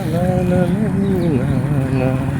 la la la la.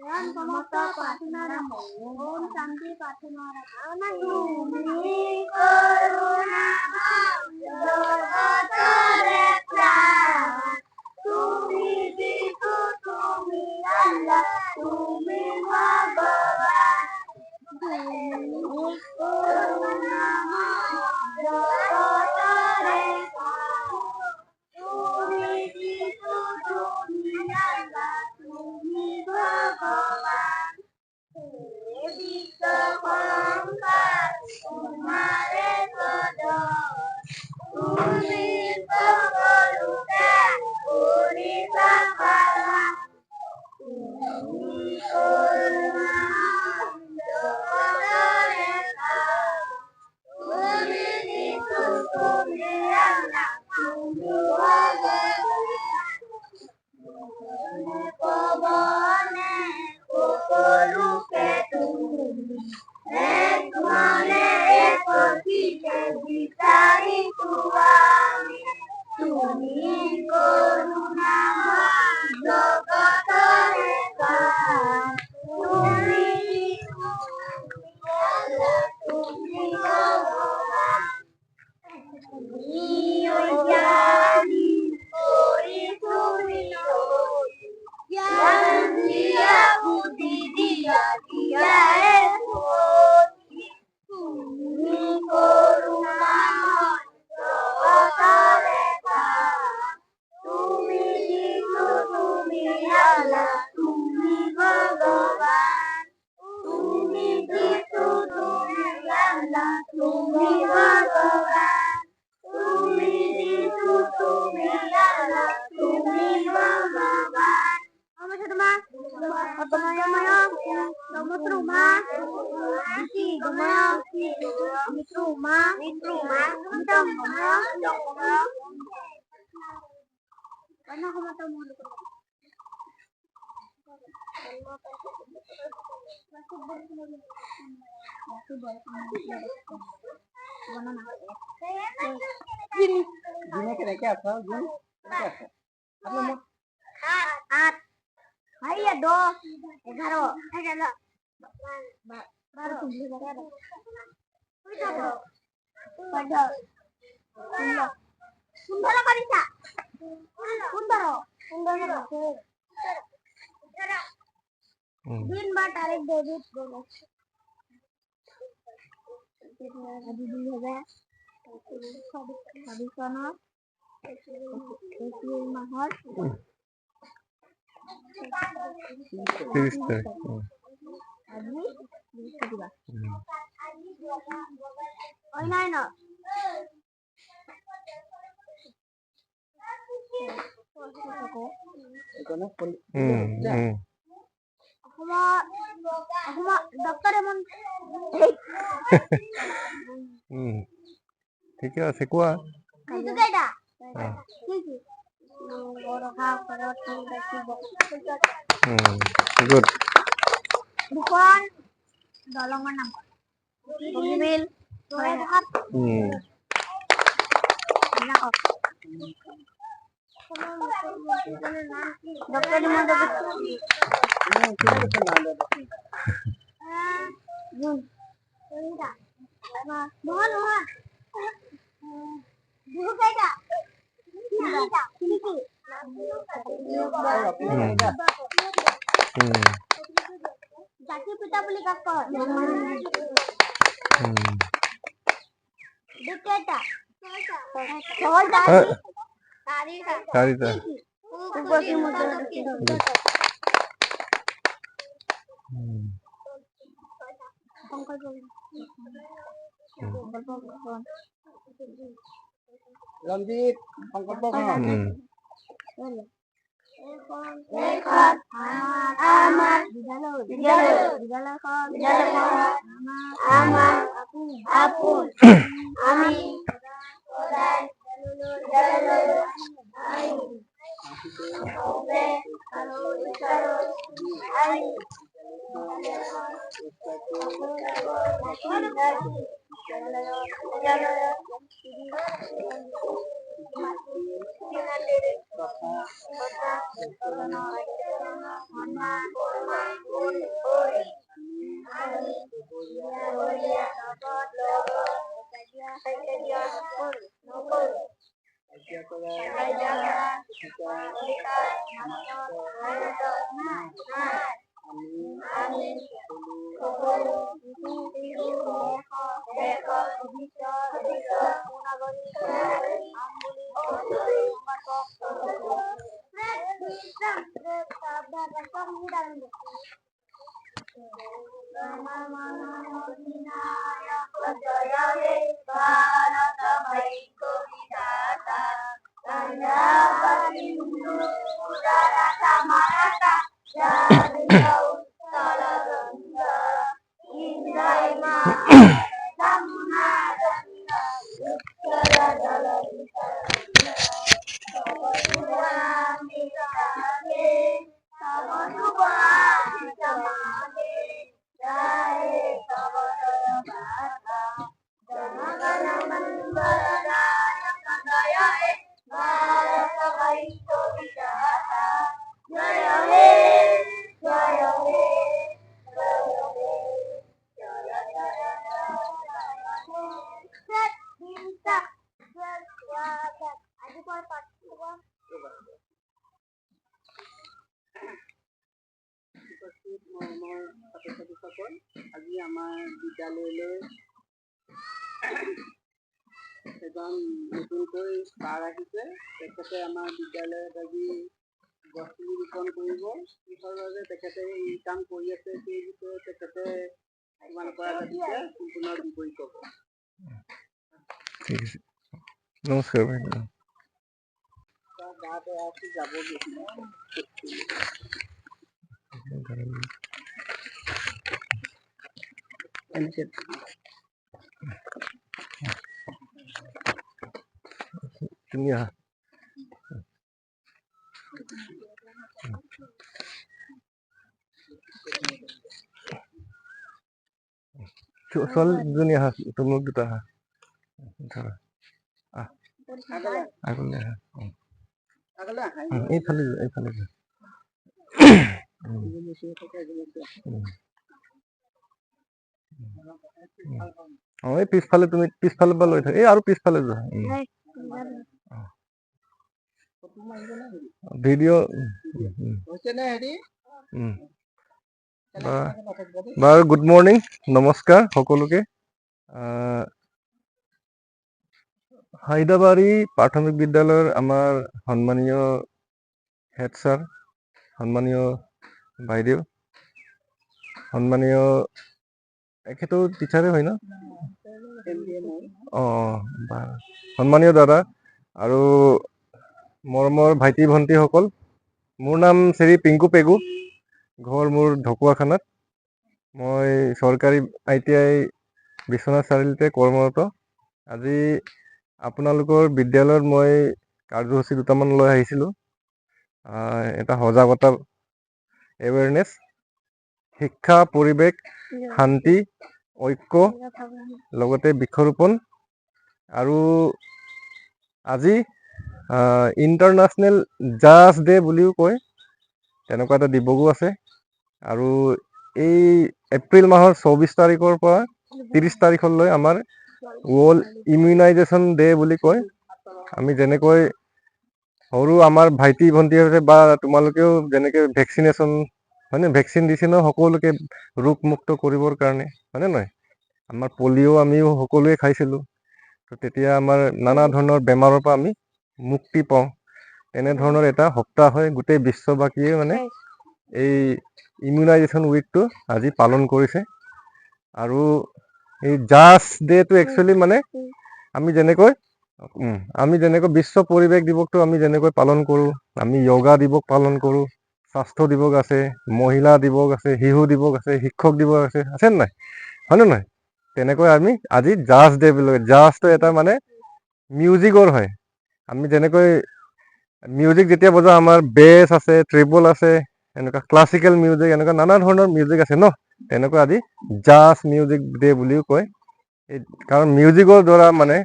Yan समस्त पाठवणारा ओम शांती पाठवणारा तुम्ही करुणा जगतरे प्राण तुम्ही जितू तुम्ही अल्लाह तुम्ही भगवान तुम्ही करुणा जगतरे प्राण तुम्ही जितू तुम्ही अल्लाह तुम्ही भगवान विश्व पंकार तुम्हारे सदन तुम्ही सकलु पूरी सफला तुम्ही करुणा जगतरे प्राण तुम्ही जितू तुम्ही अल्लाह तुम्ही भगवान पवने कोकलुके तुम्ही तुम्हारे एक पीछे बिचारी तुआमी तुम्ही करुणा जगतरे प्राण तुम्ही तुम्ही भगवान ज्ञानी कोरी तुम्ही ज्ञान दिया बुद्धि दिया दिया है तुम्ही करुणा जगतरे प्राण तुम्ही जितू तुम्ही अल्लाह तुम्ही भगवान तुम्ही जितू तुम्ही अल्लाह तुम्ही भगवान तुम्ही जितू तुम्ही अल्लाह तुम्ही भगवान rumah, di rumah, rumah, June কেনেকে আছা জুন কেনেকে আছা আপনার মত আট ভাইয়া 10 11 12 সুন্দর করিতা সুন্দর সুন্দর দিন বা তারিখ ডেবিট বোনাস আজি 2026 চনৰ এপ্ৰিল মাহৰ 30 তাৰিখ আজি বৃহস্পতিবাৰ অন্যান্য এখানে অসমৰ ডক্টৰ ঠিকে আছে কোৱা কিন্তু কেইটা অ। কি কি ৰখা ঘৰত গুড দুখন দলঙৰ নাম বগীবিল ডক্টৰ হিমন্ত মোহন মোহন বিহু কেইটা জাতিৰ পিতা বুলি কাক কয় দুখ কেইটা চাৰিটা ৰঞ্জিত সংকল্প আমাৰ বিদ্যালয়খন আমাৰ আপোন আমি সদায় আজি আমাৰ বিদ্যালয়লৈ এজন নতুনকৈ ছাৰ আহিছে তেখেতে আমাৰ বিদ্যালয়ত আজি গছ পুলি ৰোপণ কৰিব কিহৰ বাবে তেখেতে এই কাম কৰি আছে সেই বিষয়ে তেখেতে তোমালোকৰ আগত সম্পূৰ্ণ বিৱৰি ক'ব ঠিক আছে নমস্কাৰ বাইদেউ গাতে আছি যাব তুমি আহা ছোৱালীজনী আহা তোমালোক দুটা আহা ধৰা আগলৈ আগলৈ আহা আগলৈ আহা এইফালে যোৱা এইফালে যোৱা এই পিছফালে তুমি পিছফালৰ পৰা লৈ থাকা এই আৰু পিছফালে যোৱা ভিডিঅ' হৈছে নে হেৰি বাৰু গুড মৰ্ণিং নমস্কাৰ সকলোকে হাইদাবাৰী প্ৰাথমিক বিদ্যালয়ৰ আমাৰ সন্মানীয় হেড ছাৰ সন্মানীয় বাইদেউ সন্মানীয় এখেতো টিচাৰে হয় ন সন্মানীয় দাদা আৰু মৰমৰ ভাইটি ভণ্টিসকল মোৰ নাম শ্ৰী পিংকু পেগু ঘৰ মোৰ ঢকুৱাখানাত মই চৰকাৰী ITI বিশ্বনাথ চাৰিআলিতে কৰ্মৰত আজি আপোনালোকৰ বিদ্যালয়ত মই কাৰ্যসূচী দুটামান লৈ আহিছিলোঁ এটা সজাগতা এৱেৰনেছ শিক্ষা পৰিৱেশ শান্তি ঐক্য লগতে বৃক্ষৰোপণ আৰু আজি ইণ্টাৰনেশ্যনেল জাজ ডে বুলিও কয় তেনেকুৱা এটা দিৱসো আছে আৰু এই এপ্ৰিল মাহৰ 24 তাৰিখৰ পৰা 30 তাৰিখলৈ আমাৰ ৱৰ্ল্ড ইমিউনাইজেশ্যন ডে বুলি কয় আমি যেনেকৈ সৰু আমাৰ ভাইটি ভণ্টি হৈছে বা তোমালোকেও যেনেকৈ ভেকচিনেশ্যন হয়নে ভেকচিন দিছে ন সকলোকে ৰোগমুক্ত কৰিবৰ কাৰণে হয়নে নহয় আমাৰ পলিঅ' আমিও সকলোৱে খাইছিলোঁ তো তেতিয়া আমাৰ নানা ধৰণৰ বেমাৰৰ পৰা আমি মুক্তি পাওঁ তেনেধৰণৰ এটা সপ্তাহ হয় গোটেই বিশ্ববাসীয়ে মানে এই ইমিউনাইজেশ্যন উইকটো আজি পালন কৰিছে আৰু এই জাজ ডেটো একচুৱেলি মানে আমি যেনেকৈ বিশ্ব পৰিৱেশ দিৱসটো আমি যেনেকৈ পালন কৰোঁ আমি য়োগা দিৱস পালন কৰোঁ স্বাস্থ্য দিৱস আছে মহিলা দিৱস আছে শিশু দিৱস আছে শিক্ষক দিৱস আছে নাই হয়নে নহয় তেনেকৈ আমি আজি জাজ ডে বুলি জাজটো এটা মানে মিউজিকৰ হয় আমি যেনেকৈ মিউজিক যেতিয়া বজাওঁ আমাৰ বেছ আছে ট্ৰিবল আছে এনেকুৱা ক্লাছিকেল মিউজিক এনেকুৱা নানা ধৰণৰ মিউজিক আছে ন তেনেকুৱা আজি জাজ মিউজিক ডে বুলিও কয় কাৰণ মিউজিকৰ দ্বাৰা মানে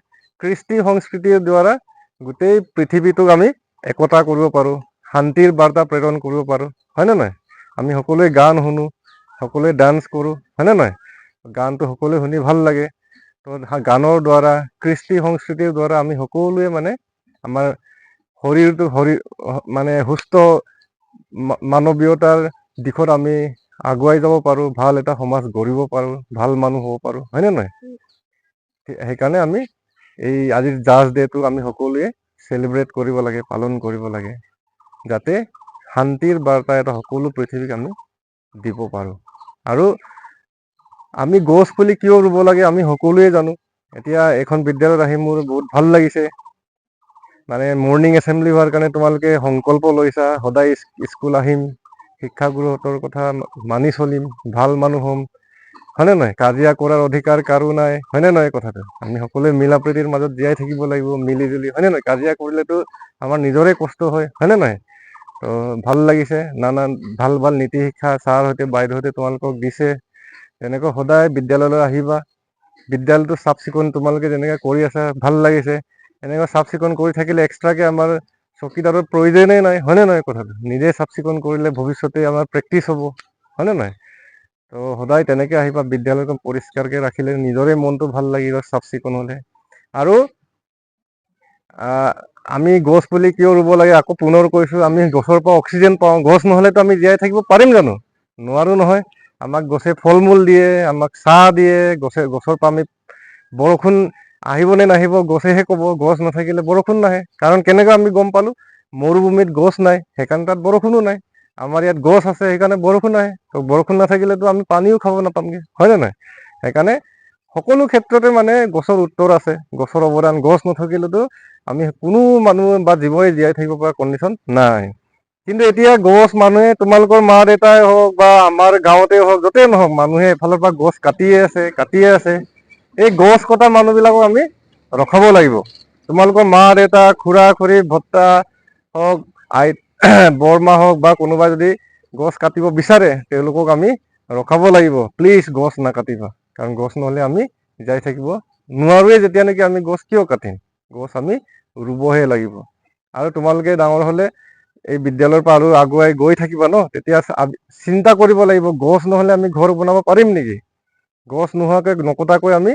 কৃষ্টি সংস্কৃতিৰ দ্বাৰা গোটেই পৃথিৱীটোক আমি একতা কৰিব পাৰোঁ শান্তিৰ বাৰ্তা প্ৰেৰণ কৰিব পাৰোঁ হয়নে নহয় আমি সকলোৱে গান শুনো সকলোৱে ডান্স কৰোঁ হয়নে নহয় গানটো সকলোৱে শুনি ভাল লাগে তো গানৰ দ্বাৰা কৃষ্টি সংস্কৃতিৰ দ্বাৰা আমি সকলোৱে মানে আমাৰ শৰীৰটো মানে সুস্থ মানৱীয়তাৰ দিশত আমি আগুৱাই যাব পাৰোঁ ভাল এটা সমাজ গঢ়িব পাৰোঁ ভাল মানুহ হ'ব পাৰোঁ হয়নে নহয় সেইকাৰণে আমি এই আজিৰ জাজ ডেটো আমি সকলোৱে চেলিব্ৰেট কৰিব লাগে পালন কৰিব লাগে যাতে শান্তিৰ বাৰ্তা এটা সকলো পৃথিৱীক আমি দিব পাৰোঁ আৰু আমি গছ পুলি কিয় ৰুব লাগে আমি সকলোৱে জানো এতিয়া এখন বিদ্যালয়ত আহি মোৰ বহুত ভাল লাগিছে মানে মৰ্ণিং এছেম্বলি হোৱাৰ কাৰণে তোমালোকে সংকল্প লৈছা সদায় স্কুল আহিম শিক্ষাগুৰুহঁতৰ কথা মানি চলিম ভাল মানুহ হ'ম হয়নে নহয় কাজিয়া কৰাৰ অধিকাৰ কাৰো নাই হয়নে নহয় কথাটো আমি সকলোৱে মিলা প্ৰীতিৰ মাজত জীয়াই থাকিব লাগিব মিলি জুলি হয়নে নহয় কাজিয়া কৰিলেতো আমাৰ নিজৰে কষ্ট হয় হয়নে নহয় তো ভাল লাগিছে নানান ভাল ভাল নীতি শিক্ষা ছাৰহঁতে বাইদেউহঁতে তোমালোকক দিছে তেনেকৈ সদায় বিদ্যালয়লৈ আহিবা বিদ্যালয়টো চাফ চিকুণ তোমালোকে যেনেকৈ কৰি আছা ভাল লাগিছে এনেকৈ চাফ চিকুণ কৰি থাকিলে এক্সট্ৰাকৈ আমাৰ চকীদাৰৰ প্ৰয়োজনেই নাই হয়নে নহয় কথাটো নিজে চাফ চিকুণ কৰিলে ভৱিষ্যতে আমাৰ প্ৰেক্টিচ হ'ব হয়নে নহয় তো সদায় তেনেকৈ আহিবা বিদ্যালয়খন পৰিষ্কাৰকৈ ৰাখিলে নিজৰে মনটো ভাল লাগিব চাফ চিকুণ হ'লে আৰু আমি গছ পুলি কিয় ৰুব লাগে আকৌ পুনৰ কৈছোঁ আমি গছৰ পৰা অক্সিজেন পাওঁ গছ নহ'লেতো আমি জীয়াই থাকিব পাৰিম জানো নোৱাৰোঁ নহয় আমাক গছে ফল মূল দিয়ে আমাক ছাঁ দিয়ে গছৰ পৰা আমি বৰষুণ আহিব নে নাহিব গছেহে ক'ব গছ নাথাকিলে বৰষুণ নাহে কাৰণ কেনেকৈ আমি গম পালোঁ মৰুভূমিত গছ নাই সেইকাৰণে তাত বৰষুণো নাই আমাৰ ইয়াত গছ আছে সেইকাৰণে বৰষুণ আহে তো বৰষুণ নাথাকিলেতো আমি পানীও খাব নাপামগৈ হয়নে নহয় সেইকাৰণে সকলো ক্ষেত্ৰতে মানে গছৰ উত্তৰ আছে গছৰ অৱদান গছ নাথাকিলেতো আমি কোনো মানুহ বা জীৱই জীয়াই থাকিব পৰা কণ্ডিশ্যন নাই কিন্তু এতিয়া গছ মানুহে তোমালোকৰ মা দেউতাই হওক বা আমাৰ গাঁৱতে হওক য'তেই নহওক মানুহে এফালৰ পৰা গছ কাটিয়ে আছে এই গছ কটা মানুহবিলাকক আমি ৰখাব লাগিব তোমালোকৰ মা দেউতা খুৰা খুৰী ভত্তা হওক বৰমা হওক বা কোনোবা যদি গছ কাটিব বিচাৰে তেওঁলোকক আমি ৰখাব লাগিব, প্লিজ গছ নাকাটিবা। কাৰণ গছ নহ'লে আমি জীয়াই থাকিব নোৱাৰোৱে। যেতিয়া নেকি আমি গছ কিয় কাটিম, গছ আমি ৰুবহে লাগিব। আৰু তোমালোকে ডাঙৰ হ'লে এই বিদ্যালয়ৰ পৰা আৰু আগুৱাই গৈ থাকিবা ন, তেতিয়া চিন্তা কৰিব লাগিব গছ নহ'লে আমি ঘৰ বনাব পাৰিম নেকি, গছ নোহোৱাকৈ নকটাকৈ আমি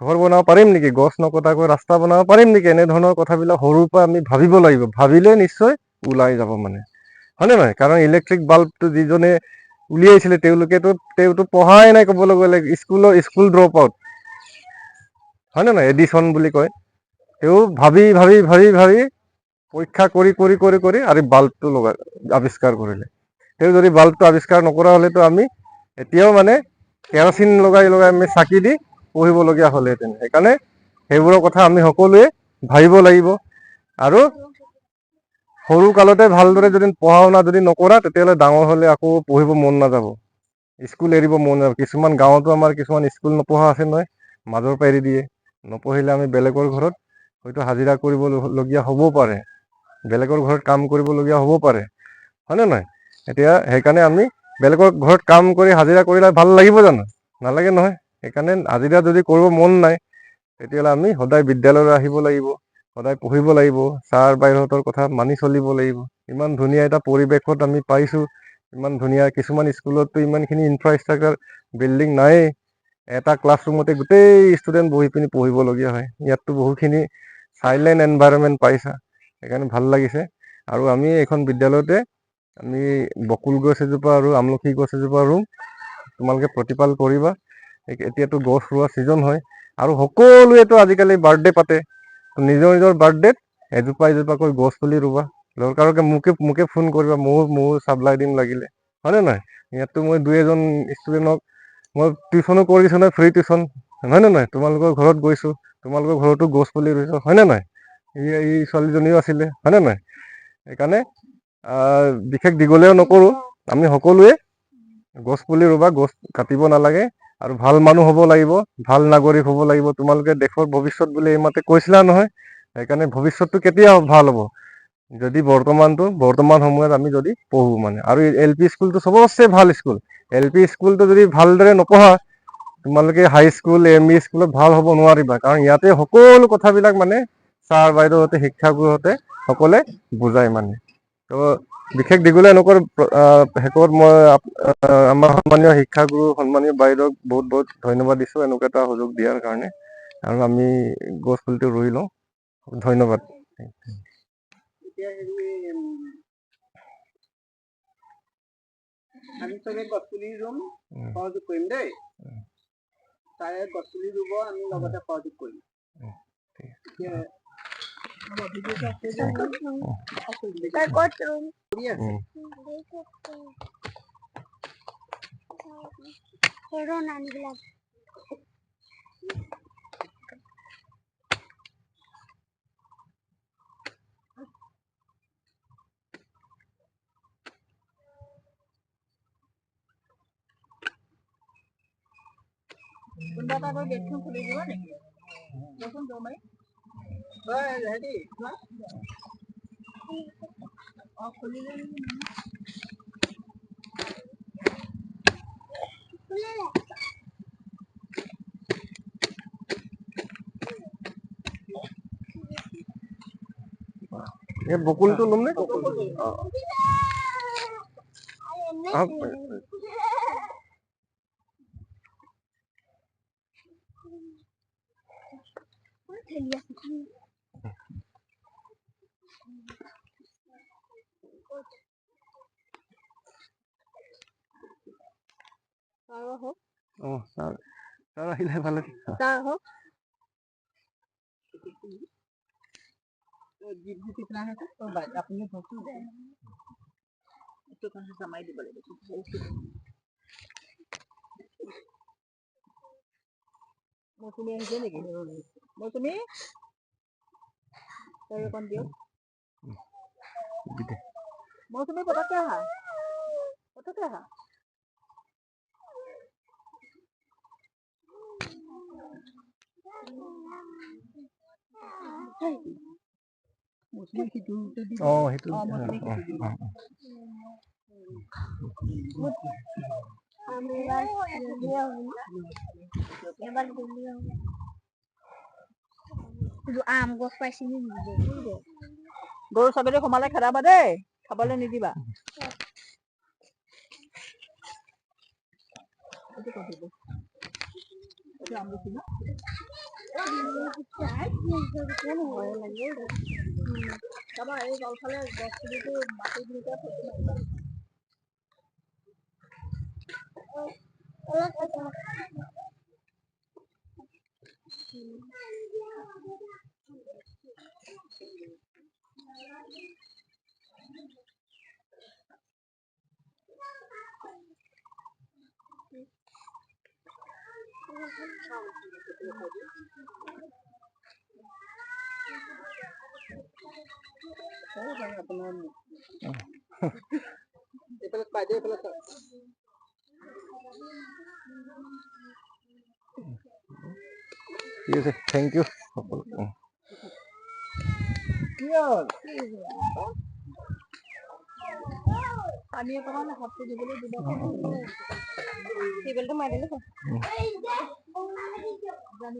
ঘৰ বনাব পাৰিম নেকি, গছ নকটাকৈ ৰাস্তা বনাব পাৰিম নেকি, এনেধৰণৰ কথাবিলাক সৰুৰ পৰা আমি ভাবিব লাগিব। ভাবিলে নিশ্চয় ওলাই যাব মানে, হয়নে নহয়? কাৰণ ইলেক্ট্ৰিক বাল্বটো যিজনে উলিয়াইছিলে তেওঁতো পঢ়াই নাই ক'বলৈ গ'লে, স্কুল ড্ৰপ আউট, হয়নে নহয়? এডিচন বুলি কয়। তেওঁ ভাবি ভাবি ভাবি ভাবি পৰীক্ষা কৰি কৰি কৰি কৰি আৰু বাল্বটো আৱিষ্কাৰ কৰিলে। তেওঁ যদি বাল্বটো আৱিষ্কাৰ নকৰা হ'লেতো আমি এতিয়াও মানে কেৰাচিন লগাই লগাই আমি চাকি দি পঢ়িবলগীয়া হ'লহেঁতেন। সেইকাৰণে সেইবোৰৰ কথা আমি সকলোৱে ভাবিব লাগিব। আৰু সৰু কালতে ভালদৰে যদি পঢ়া শুনা যদি নকৰা, তেতিয়াহ'লে ডাঙৰ হ'লে আকৌ পঢ়িব মন নাযাব, স্কুল এৰিব মন নাযাব। কিছুমান গাঁৱতো আমাৰ কিছুমান স্কুল নপঢ়া আছে নহয়, মাজৰ পৰা এৰি দিয়ে। নপঢ়িলে আমি বেলেগৰ ঘৰত হয়তো হাজিৰা কৰিবলগীয়া হ'বও পাৰে, বেলেগৰ ঘৰত কাম কৰিবলগীয়া হ'ব পাৰে, হয়নে নহয়? এতিয়া সেইকাৰণে আমি বেলেগৰ ঘৰত কাম কৰি হাজিৰা কৰিলে ভাল লাগিব জানো? নালাগে নহয়। সেইকাৰণে হাজিৰা যদি কৰিব মন নাই, তেতিয়াহ'লে আমি সদায় বিদ্যালয়লৈ আহিব লাগিব, সদায় পঢ়িব লাগিব, ছাৰ বাইদেউহঁতৰ কথা মানি চলিব লাগিব। ইমান ধুনীয়া এটা পৰিৱেশত আমি পাইছোঁ, ইমান ধুনীয়া। কিছুমান স্কুলততো ইমানখিনি ইনফ্ৰাষ্ট্ৰাকচাৰ বিল্ডিং নায়েই, এটা ক্লাছৰুমতে গোটেই ষ্টুডেণ্ট বহি পিনি পঢ়িবলগীয়া হয়। ইয়াততো বহুখিনি চাইলেণ্ট এনভাইৰনমেণ্ট পাইছা, সেইকাৰণে ভাল লাগিছে। আৰু আমি এইখন বিদ্যালয়তে আমি বকুল গছ এজোপা আৰু আমলখি গছ এজোপা ৰুম, তোমালোকে প্ৰতিপাল কৰিবা। এতিয়াতো গছ ৰোৱা ছিজন হয়, আৰু সকলোৱেতো আজিকালি বাৰ্থডে পাতে। নিজৰ নিজৰ বাৰ্থডেত এজোপা এজোপাকৈ গছ পুলি ৰুবা, দৰকাৰকে মোকে ফোন কৰিবা, ময়ো চাপ্লাই দিম লাগিলে, হয়নে নহয়? ইয়াততো মই 2-এজন ষ্টুডেণ্টক মই টিউচনো কৰিছোঁ নহয়, ফ্ৰী টিউচন, হয়নে নহয়? তোমালোকৰ ঘৰত গৈছোঁ, তোমালোকৰ ঘৰতো গছ পুলি ৰুইছোঁ, হয়নে নহয়? এই ছোৱালীজনীও আছিলে, হয়নে নহয়? সেইকাৰণে বিশেষ দীঘলীয়াও নকৰোঁ, আমি সকলোৱে গছ পুলি ৰুবা, গছ কাটিব নালাগে। আৰু ভাল মানুহ হ'ব লাগিব, ভাল নাগৰিক হ'ব লাগিব। তোমালোকে দেশৰ ভৱিষ্যত বুলি এইমাত্ৰ কৈছিলা নহয়, সেইকাৰণে ভৱিষ্যতটো কেতিয়া ভাল হ'ব, যদি বৰ্তমান সময়ত আমি যদি পঢ়োঁ মানে। আৰু LP স্কুলটো চবতছে ভাল স্কুল। LP স্কুলটো যদি ভালদৰে নপঢ়া, তোমালোকে হাই স্কুল ME স্কুলত ভাল হ'ব নোৱাৰিবা। কাৰণ ইয়াতে সকলো কথাবিলাক মানে ছাৰ বাইদেউহঁতে, শিক্ষাগুৰুহঁতে সকলে বুজাই মানে। তো বিশেষ দীঘলীয়া নকৰোঁ, শেষত মই আমাৰ সন্মানীয় শিক্ষাগুৰু, সন্মানীয় বাইদেউক বহুত বহুত ধন্যবাদ দিছোঁ এনেকুৱা এটা সুযোগ দিয়াৰ কাৰণে। আৰু আমি গছ পুলিটো ৰুই লওঁ। ধন্যবাদ। এতিয়া আমি চবে গছ পুলি ৰুম, সহযোগ কৰিম দেই। তাৰে গছ পুলি ৰুব, আমি লগতে সহযোগ কৰিম। কোনোবা এটা গৈ গেটখন খুলি দিব নেকি? দেচোন দৌৰ মাৰি। হেৰি খুলিলে এই বকুলটো ল'ম নে? ছাৰ আহিলে ভালে। আপুনি সামাই দিব লাগিব। মৌচুমী আহিছে নেকি? মৌচুমী অকণ দিয়ক। মৌচুমী পতককে আহা, পতককে আহা। মৌচুমী সিটো আম গছ পাইছিলি গৰু ছাগলী সোমালে খেদাবা দেই, খাবলৈ নিদিবা। এইটো ক'ত দিব? এইটো আম গুটি ন? তাৰপৰা এই তলফালে গছ পুলিটো মাটি দিওঁতে ফটো মাৰিবা। আপোনাৰ এইফালে বাইদেউ এইফালে চাওক। ঠিক আছে, থেংক ইউ সকলোকে। কি হ'ল? পানী অকণমান হাতটো দিবলৈ দিব। টেবুলটো মাৰি দিলে জানি